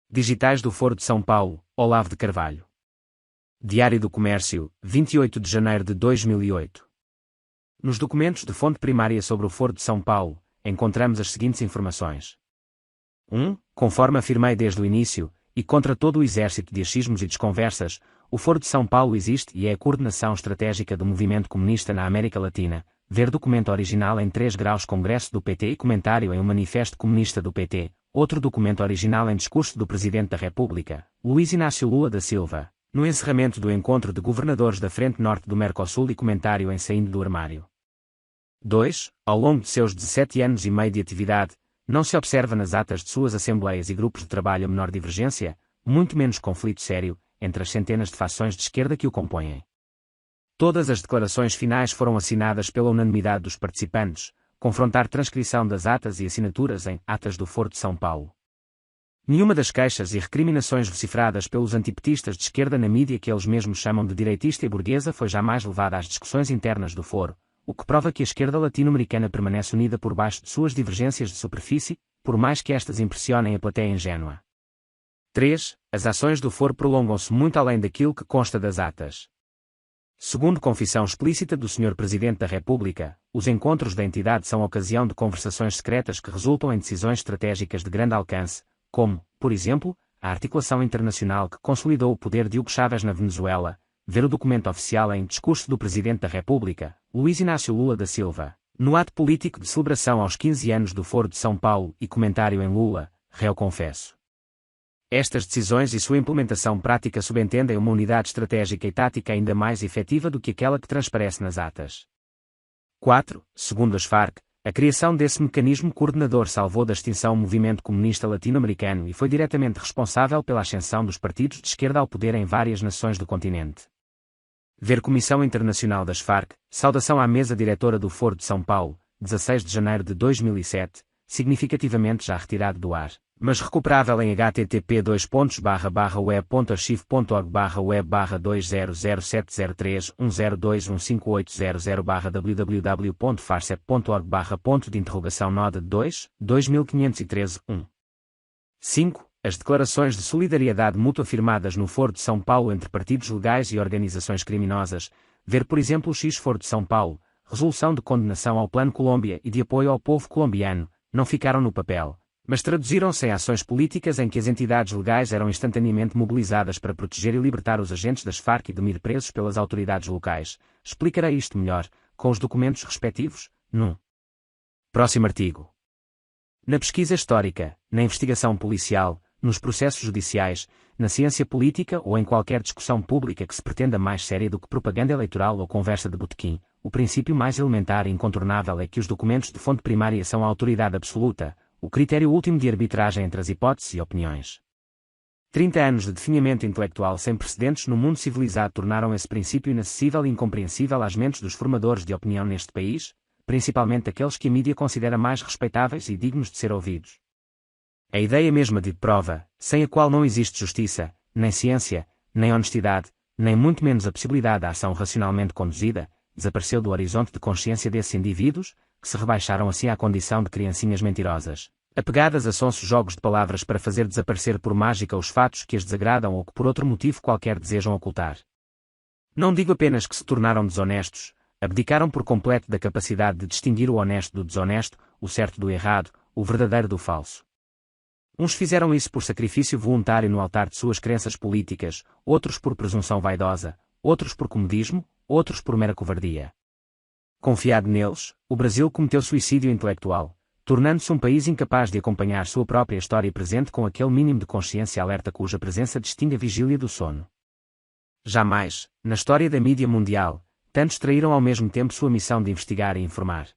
Digitais do Foro de São Paulo, Olavo de Carvalho. Diário do Comércio, 28 de janeiro de 2008. Nos documentos de fonte primária sobre o Foro de São Paulo, encontramos as seguintes informações. 1. Conforme afirmei desde o início, e contra todo o exército de achismos e desconversas, o Foro de São Paulo existe e é a coordenação estratégica do movimento comunista na América Latina. Ver documento original em 3 graus Congresso do PT e comentário em um manifesto comunista do PT, outro documento original em discurso do Presidente da República, Luiz Inácio Lula da Silva, no encerramento do encontro de governadores da Frente Norte do Mercosul e comentário em Saindo do Armário. 2. Ao longo de seus 17 anos e meio de atividade, não se observa nas atas de suas assembleias e grupos de trabalho a menor divergência, muito menos conflito sério, entre as centenas de fações de esquerda que o compõem. Todas as declarações finais foram assinadas pela unanimidade dos participantes, confrontar transcrição das atas e assinaturas em Atas do Foro de São Paulo. Nenhuma das queixas e recriminações vocifradas pelos antipetistas de esquerda na mídia que eles mesmos chamam de direitista e burguesa foi jamais levada às discussões internas do Foro, o que prova que a esquerda latino-americana permanece unida por baixo de suas divergências de superfície, por mais que estas impressionem a plateia ingênua. 3. As ações do Foro prolongam-se muito além daquilo que consta das atas. Segundo confissão explícita do Sr. Presidente da República, os encontros da entidade são ocasião de conversações secretas que resultam em decisões estratégicas de grande alcance, como, por exemplo, a articulação internacional que consolidou o poder de Hugo Chávez na Venezuela. Ver o documento oficial em Discurso do Presidente da República, Luiz Inácio Lula da Silva, no ato político de celebração aos 15 anos do Foro de São Paulo e comentário em Lula, réu confesso. Estas decisões e sua implementação prática subentendem uma unidade estratégica e tática ainda mais efetiva do que aquela que transparece nas atas. 4. Segundo as Farc, a criação desse mecanismo coordenador salvou da extinção o movimento comunista latino-americano e foi diretamente responsável pela ascensão dos partidos de esquerda ao poder em várias nações do continente. Ver Comissão Internacional das Farc, saudação à mesa diretora do Foro de São Paulo, 16 de janeiro de 2007, significativamente já retirado do ar, mas recuperável em http://web.archive.org/web/20070310015800/www.farcep.org/.node 2, 5. As declarações de solidariedade mútua firmadas no Foro de São Paulo entre partidos legais e organizações criminosas. Ver, por exemplo, o Foro de São Paulo, resolução de condenação ao Plano Colômbia e de apoio ao povo colombiano, não ficaram no papel, mas traduziram-se em ações políticas em que as entidades legais eram instantaneamente mobilizadas para proteger e libertar os agentes das Farc e demir presos pelas autoridades locais. Explicarei isto melhor, com os documentos respectivos, no próximo artigo. Na pesquisa histórica, na investigação policial, nos processos judiciais, na ciência política ou em qualquer discussão pública que se pretenda mais séria do que propaganda eleitoral ou conversa de botequim, o princípio mais elementar e incontornável é que os documentos de fonte primária são a autoridade absoluta, o critério último de arbitragem entre as hipóteses e opiniões. 30 anos de definhamento intelectual sem precedentes no mundo civilizado tornaram esse princípio inacessível e incompreensível às mentes dos formadores de opinião neste país, principalmente aqueles que a mídia considera mais respeitáveis e dignos de ser ouvidos. A ideia mesma de prova, sem a qual não existe justiça, nem ciência, nem honestidade, nem muito menos a possibilidade da ação racionalmente conduzida, desapareceu do horizonte de consciência desses indivíduos, que se rebaixaram assim à condição de criancinhas mentirosas, apegadas a sonsos jogos de palavras para fazer desaparecer por mágica os fatos que as desagradam ou que por outro motivo qualquer desejam ocultar. Não digo apenas que se tornaram desonestos, abdicaram por completo da capacidade de distinguir o honesto do desonesto, o certo do errado, o verdadeiro do falso. Uns fizeram isso por sacrifício voluntário no altar de suas crenças políticas, outros por presunção vaidosa, outros por comodismo, outros por mera covardia. Confiado neles, o Brasil cometeu suicídio intelectual, tornando-se um país incapaz de acompanhar sua própria história presente com aquele mínimo de consciência alerta cuja presença distingue a vigília do sono. Jamais, na história da mídia mundial, tantos traíram ao mesmo tempo sua missão de investigar e informar.